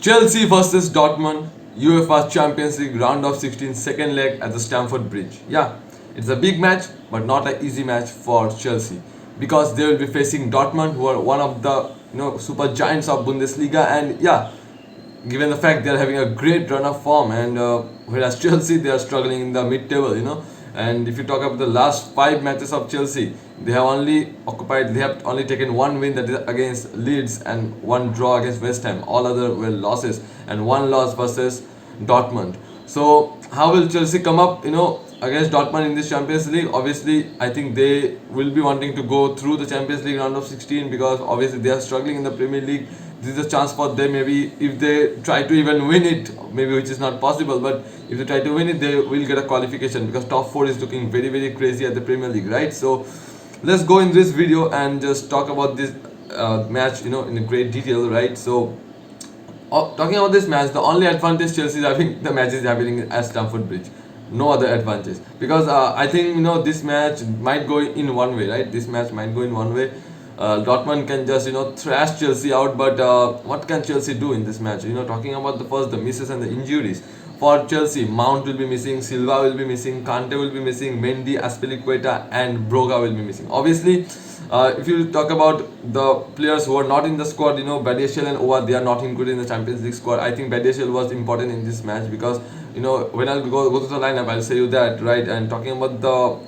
Chelsea versus Dortmund, uefa Champions League round of 16 second leg at the Stamford Bridge. Yeah, it's a big match, but not an easy match for Chelsea because they will be facing Dortmund, who are one of the super giants of Bundesliga, and yeah, given the fact they are having a great run of form, and whereas Chelsea they are struggling in the mid-table. And if you talk about the last 5 matches of Chelsea, they have only taken one win, that is against Leeds, and one draw against West Ham. All other were losses, and one loss versus Dortmund. So how will Chelsea come up, against Dortmund in this Champions League? Obviously, I think they will be wanting to go through the Champions League round of 16 because obviously they are struggling in the Premier League. This is a chance for them. Maybe if they try to even win it, maybe which is not possible, but if they try to win it, they will get a qualification because top four is looking very very crazy at the Premier League, right? So let's go in this video and just talk about this match, in a great detail, right? So talking about this match, the only advantage Chelsea is having, the match is happening at Stamford Bridge. No other advantage because I think this match might go in one way, right? This match might go in one way. Dortmund can just thrash Chelsea out, but what can Chelsea do in this match? Talking about the misses and the injuries for Chelsea, Mount will be missing, Silva will be missing, Kante will be missing, Mendy, Aspilicueta, and Broga will be missing. Obviously, if you talk about the players who are not in the squad, Badiashile and Owa, they are not included in the Champions League squad. I think Badiashile was important in this match because when I'll go to the lineup, I'll say you that, right? And talking about the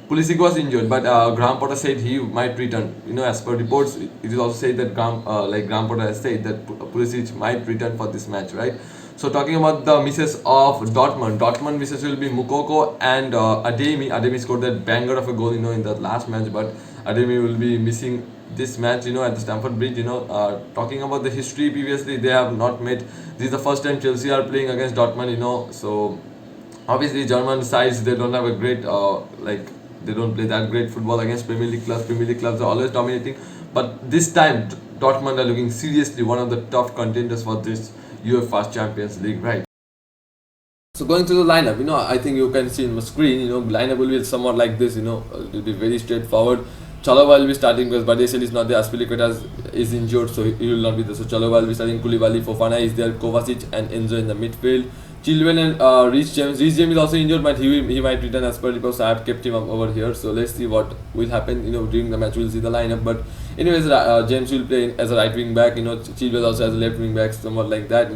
Pulisic was injured, but Graham Potter said he might return. As per reports, it is also said that Graham Potter has said that Pulisic might return for this match, right? So talking about the misses of Dortmund misses will be Mukoko and Ademi. Ademi scored that banger of a goal, in the last match, but Ademi will be missing this match, at the Stamford Bridge. Talking about the history, previously they have not met. This is the first time Chelsea are playing against Dortmund. So obviously German sides, they don't have a great they don't play that great football against Premier League clubs. Premier League clubs are always dominating, but this time Dortmund are looking seriously one of the tough contenders for this uefa Champions League, right? So going to the lineup, I think you can see in the screen, lineup will be somewhat like this. It will be very straightforward. Chalobah will be starting because Badiashile is not there. Aspilicueta is injured, so he will not be there. So Chalobah will be starting. Koulibaly, Fofana is there. Kovacic and Enzo in the midfield. Chilwell and Reece James. Reece James is also injured, but he might return as per reports. I have kept him up over here. So let's see what will happen. During the match we'll see the lineup. But anyways, James will play as a right wing back. Chilwell also as a left wing back, somewhat like that.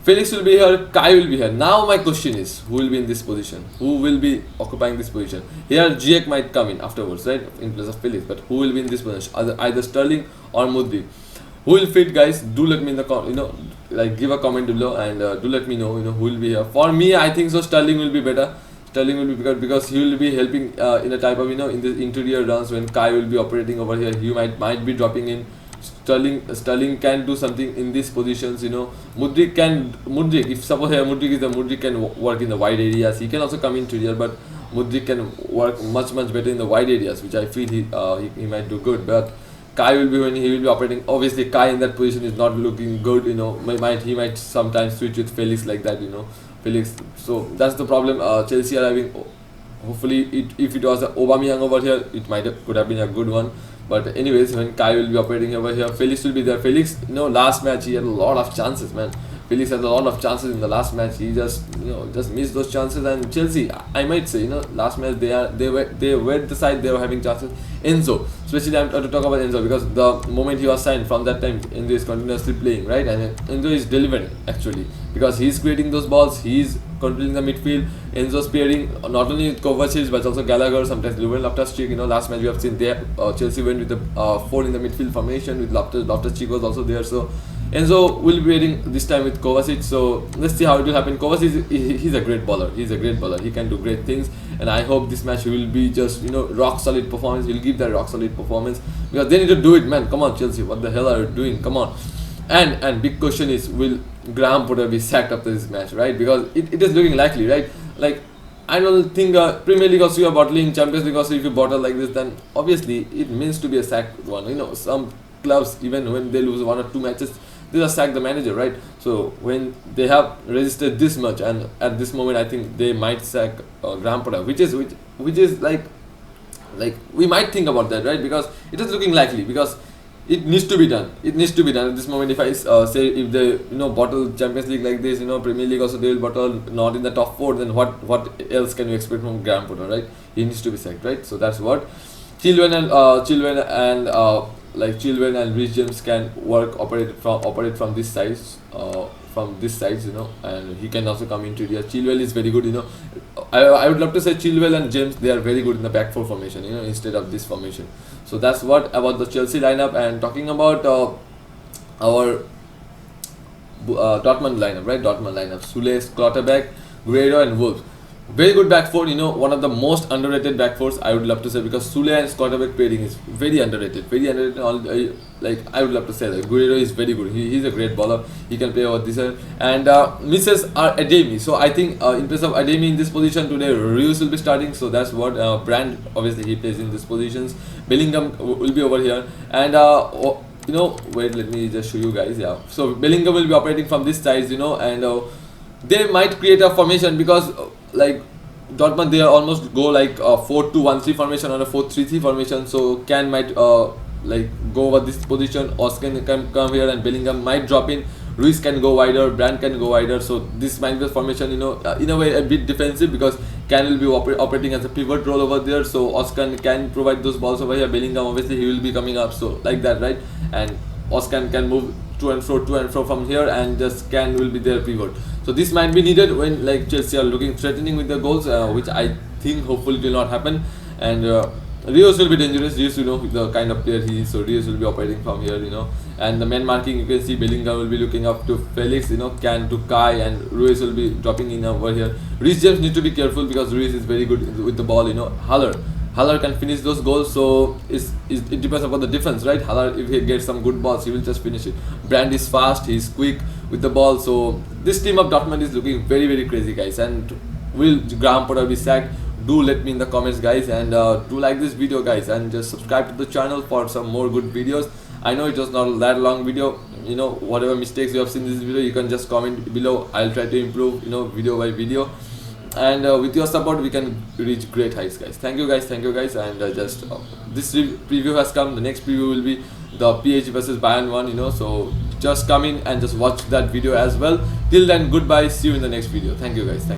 Felix will be here, Kai will be here. Now my question is, who will be in this position? Who will be occupying this position? Here Ziyech might come in afterwards, right, in place of Felix. But who will be in this position? Either Sterling or Mudryk. Who will fit, guys? Do let me in the give a comment below, and do let me know, who will be here. For me, I think so. Sterling will be better. Sterling will be better because he will be helping in a type of in the interior runs when Kai will be operating over here. He might be dropping in. Sterling can do something in these positions. Mudryk, if suppose here Mudryk is there, Mudryk can work in the wide areas. He can also come interior, but Mudryk can work much better in the wide areas, which I feel he might do good. But Kai will be when he will be operating. Obviously, Kai in that position is not looking good. He might sometimes switch with Felix like that. Felix. So that's the problem. Chelsea are having. Hopefully, if it was Aubameyang over here, could have been a good one. But anyways, when Kai will be operating over here, Felix will be there. Felix, last match he had a lot of chances, man. Felix had a lot of chances in the last match. He just missed those chances. And Chelsea, I might say, last match they were the side, they were having chances. Enzo, especially I'm to talk about Enzo because the moment he was signed, from that time Enzo is continuously playing, right? And Enzo is delivering actually because he's creating those balls, he's controlling the midfield. Enzo's pairing not only with Kovacic but also Gallagher, sometimes Ruben Loftus-Cheek. Last match we have seen there Chelsea went with the 4 in the midfield formation with Loftus-Cheek was also there. So Enzo will be waiting this time with Kovacic. So let's see how it will happen. Kovacic, he's a great bowler. He's a great bowler. He can do great things, and I hope this match will be just rock solid performance. He'll give that rock solid performance because they need to do it, man. Come on, Chelsea. What the hell are you doing? Come on. And big question is, will Graham Potter be sacked after this match, right? Because it is looking likely, right? Like, I don't think Premier League also you are bottling, Champions League also if you bottle like this, then obviously it means to be a sacked one. Some clubs, even when they lose 1 or 2 matches, they just sack the manager, right? So when they have resisted this much, and at this moment I think they might sack Graham Potter, which is like we might think about that, right? Because it is looking likely because it needs to be done. It needs to be done at this moment. If I say if they bottle Champions League like this, Premier League also they will bottle not in the top four, then what else can you expect from Graham Potter, right? He needs to be sacked, right? So that's what Chilwell and Reece James can operate from this side, from this side, and he can also come into India. Chilwell is very good, I would love to say Chilwell and James, they are very good in the back four formation, instead of this formation. So that's what about the Chelsea lineup. And talking about our Dortmund lineup, right? Dortmund lineup: Sule, Schlotterbeck, Guerrero, and Wolves. Very good back four, one of the most underrated back fours, I would love to say, because Sule and Schlotterbeck pairing is very underrated. Very underrated. I would love to say that Guerrero is very good. He's a great bowler. He can play over this side. And misses are Ademi. So I think in place of Ademi in this position today, Rios will be starting. So that's what Brand, obviously he plays in these positions. Bellingham will be over here. And wait, let me just show you guys. Yeah. So Bellingham will be operating from this side, and they might create a formation because like Dortmund, they almost go like a 4-2-1-3 formation or a 4-3-3 formation. So Can might like go over this position. Oscar can come here and Bellingham might drop in. Ruiz can go wider, Brand can go wider. So this might be a formation, in a way a bit defensive, because Can will be operating as a pivot role over there. So Oscar can provide those balls over here. Bellingham, obviously he will be coming up, so like that, right? And Oscar can move to and fro from here, and just Can will be their pivot. So this might be needed when like Chelsea are looking threatening with the goals, which I think hopefully will not happen. And Rios will be dangerous. Rios, the kind of player he is, so Rios will be operating from here, and the man marking, you can see Bellingham will be looking up to Felix, Can to Kai, and Ruiz will be dropping in over here. Reece James need to be careful because Ruiz is very good with the ball, Haller can finish those goals, so it depends upon the defense, right? Haller, if he gets some good balls, he will just finish it. Brand is fast, he's quick with the ball, so this team of Dortmund is looking very, very crazy, guys. And will Graham Potter be sacked? Do let me in the comments, guys, and do like this video, guys, and just subscribe to the channel for some more good videos. I know it was not that long video, whatever mistakes you have seen in this video, you can just comment below. I'll try to improve, video by video. And with your support we can reach great heights, guys. Thank you guys, and just this preview has come. The next preview will be the PH versus Bayern one, so just come in and just watch that video as well. Till then, goodbye, see you in the next video. Thank you, guys.